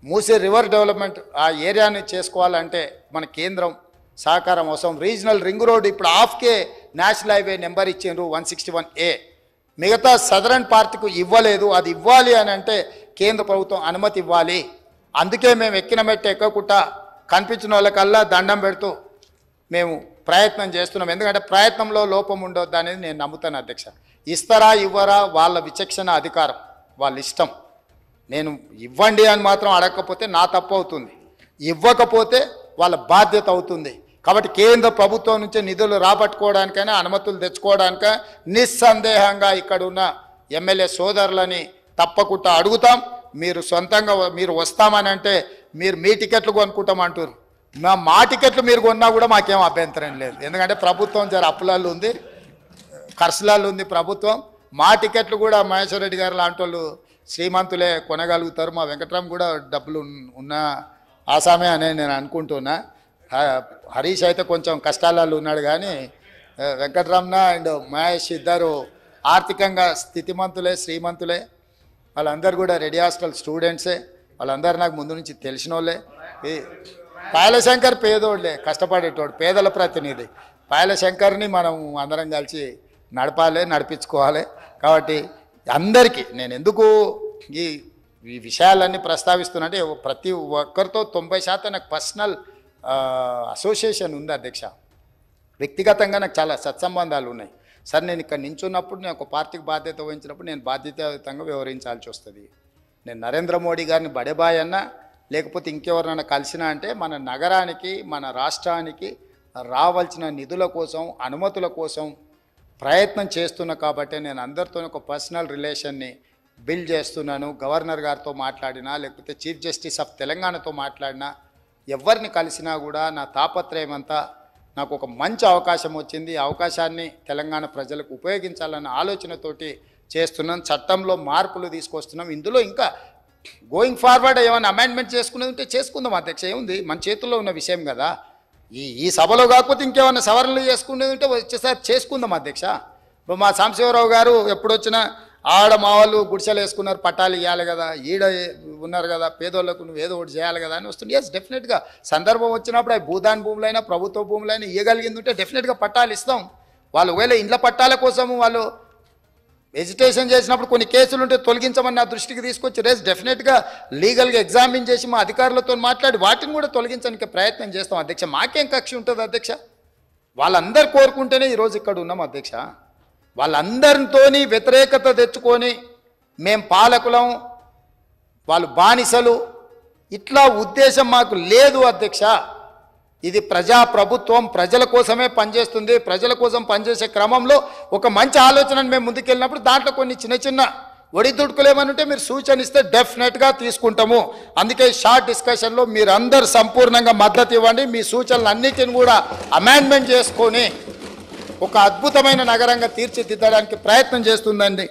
Musi river development ఆ ఏరియాని చేసుకోవాలంటే మన కేంద్రం సహకారం అవసరం. రీజనల్ రింగ్ రోడ్ ఇప్పుడు హాఫ్కే నేషనల్ హైవే నెంబర్ ఇచ్చిండ్రు 161A. మిగతా సదరన్ పార్ట్కు ఇవ్వలేదు. అది ఇవ్వాలి అని అంటే కేంద్ర ప్రభుత్వం అనుమతి ఇవ్వాలి. అందుకే మేము ఎక్కిన మెట్టు ఎక్కకుండా కనిపించిన వాళ్ళకల్లా దండం పెడుతూ మేము ప్రయత్నం చేస్తున్నాం. ఎందుకంటే ప్రయత్నంలో లోపం ఉండొద్దు అనేది నేను నమ్ముతాను అధ్యక్ష. ఇస్తారా ఇవ్వరా వాళ్ళ విచక్షణ అధికారం, వాళ్ళ ఇష్టం. నేను ఇవ్వండి అని మాత్రం అడగకపోతే నా తప్పు అవుతుంది, ఇవ్వకపోతే వాళ్ళ బాధ్యత అవుతుంది. కాబట్టి కేంద్ర ప్రభుత్వం నుంచి నిధులు రాబట్టుకోవడానికైనా అనుమతులు తెచ్చుకోవడానిక నిస్సందేహంగా ఇక్కడ ఉన్న ఎమ్మెల్యే సోదరులని తప్పకుండా అడుగుతాం. మీరు సొంతంగా మీరు వస్తామని అంటే మీరు మీ టికెట్లు కొనుక్కుంటామంటారు. మా టికెట్లు మీరు కొన్నా కూడా మాకేం అభ్యంతరం లేదు. ఎందుకంటే ప్రభుత్వం జర అప్పులాళ్ళు ఉంది, ఖర్చులాళ్ళు ఉంది ప్రభుత్వం. మా టికెట్లు కూడా మహేశ్వర రెడ్డి గారు లాంటి వాళ్ళు శ్రీమంతులే కొనగలుగుతారు. మా వెంకట్రామ్ కూడా డబ్బులు ఉన్న ఆసామే అని నేను అనుకుంటున్నా. హరీష్ అయితే కొంచెం కష్టాలలో ఉన్నాడు, కానీ వెంకట్రామ్న అండ్ మహేష్ ఇద్దరు ఆర్థికంగా స్థితిమంతులే, శ్రీమంతులే. వాళ్ళందరూ కూడా రెడీ హాస్టల్ స్టూడెంట్సే. వాళ్ళందరూ నాకు ముందు నుంచి తెలిసిన వాళ్ళే. పాయలశంకర్ పేదోళ్ళే, కష్టపడేటోడు, పేదల ప్రతినిధి. పాయలశంకర్ని మనం అందరం కలిసి నడపాలి, నడిపించుకోవాలి. కాబట్టి అందరికీ నేను ఎందుకు ఈ విషయాలన్నీ ప్రస్తావిస్తున్నట్టే, ప్రతి ఒక్కరితో 90% నాకు పర్సనల్ అసోసియేషన్ ఉంది అధ్యక్ష. వ్యక్తిగతంగా నాకు చాలా సత్సంబంధాలు ఉన్నాయి. సార్ నేను ఇక్కడ నించున్నప్పుడు, నేను ఒక పార్టీకి బాధ్యత వహించినప్పుడు నేను బాధ్యతాయుతంగా వ్యవహరించాల్సి వస్తుంది. నేను నరేంద్ర మోడీ గారిని బడేబాయ్ అన్నా లేకపోతే ఇంకెవరినైనా కలిసినా అంటే మన నగరానికి, మన రాష్ట్రానికి రావాల్సిన నిధుల కోసం, అనుమతుల కోసం ప్రయత్నం చేస్తున్నా. కాబట్టి నేను అందరితో ఒక పర్సనల్ రిలేషన్ని బిల్డ్ చేస్తున్నాను. గవర్నర్ గారితో మాట్లాడినా లేకపోతే చీఫ్ జస్టిస్ ఆఫ్ తెలంగాణతో మాట్లాడినా, ఎవరిని కలిసినా కూడా నా తాపత్రయం అంతా నాకు ఒక మంచి అవకాశం వచ్చింది. ఈ అవకాశాన్ని తెలంగాణ ప్రజలకు ఉపయోగించాలన్న ఆలోచనతోటి చేస్తున్నాం. చట్టంలో మార్పులు తీసుకొస్తున్నాం. ఇందులో ఇంకా గోయింగ్ ఫార్వర్డ్ ఏమైనా అమెండ్మెంట్ చేసుకునేది ఉంటే చేసుకుందాం అధ్యక్ష. ఏముంది, మన చేతుల్లో ఉన్న విషయం కదా. ఈ సభలో కాకపోతే ఇంకేమైనా సవరణలు చేసుకునేది ఉంటే వచ్చేసారి చేసుకుందాం అధ్యక్ష. ఇప్పుడు మా సాంబశివరావు గారు ఎప్పుడొచ్చినా ఆడ మా వాళ్ళు గుడిసెలు వేసుకున్నారు, పట్టాలు ఇవ్వాలి కదా, ఈడ ఉన్నారు కదా, పేదోళ్ళకు నువ్వు ఏదో ఒకటి చేయాలి కదా అని వస్తుంది. ఎస్, డెఫినెట్గా సందర్భం వచ్చినప్పుడు అవి భూదాన్ భూములైనా ప్రభుత్వ భూములైనా ఇవ్వగలిగింది ఉంటే డెఫినెట్గా పట్టాలు ఇస్తాం. వాళ్ళు ఒకవేళ ఇండ్ల పట్టాల కోసం వాళ్ళు ఎజిటేషన్ చేసినప్పుడు కొన్ని కేసులు ఉంటే తొలగించమని నా దృష్టికి తీసుకొచ్చి రేస్ డెఫినెట్గా లీగల్గా ఎగ్జామిన్ చేసి మా అధికారులతో మాట్లాడి వాటిని కూడా తొలగించడానికి ప్రయత్నం చేస్తాం అధ్యక్ష. మాకేం కక్ష ఉంటుంది అధ్యక్ష? వాళ్ళందరూ కోరుకుంటేనే ఈరోజు ఇక్కడ ఉన్నాం అధ్యక్ష. వాళ్ళందరితోని వ్యతిరేకత తెచ్చుకొని మేం పాలకులం, వాళ్ళు బానిసలు, ఇట్లా ఉద్దేశం మాకు లేదు అధ్యక్ష. ఇది ప్రజాప్రభుత్వం, ప్రజల కోసమే పనిచేస్తుంది. ప్రజల కోసం పనిచేసే క్రమంలో ఒక మంచి ఆలోచనను మేము ముందుకెళ్ళినప్పుడు దాంట్లో కొన్ని చిన్న చిన్న ఒడిదుడుకులు ఏమని ఉంటే మీరు సూచన ఇస్తే డెఫినెట్గా తీసుకుంటాము. అందుకే షార్ట్ డిస్కషన్లో మీరు అందరు సంపూర్ణంగా మద్దతు ఇవ్వండి. మీ సూచనలు అన్నిటిని కూడా అమెండ్మెంట్ చేసుకొని ఒక అద్భుతమైన నగరంగా తీర్చిదిద్దడానికి ప్రయత్నం చేస్తుందండి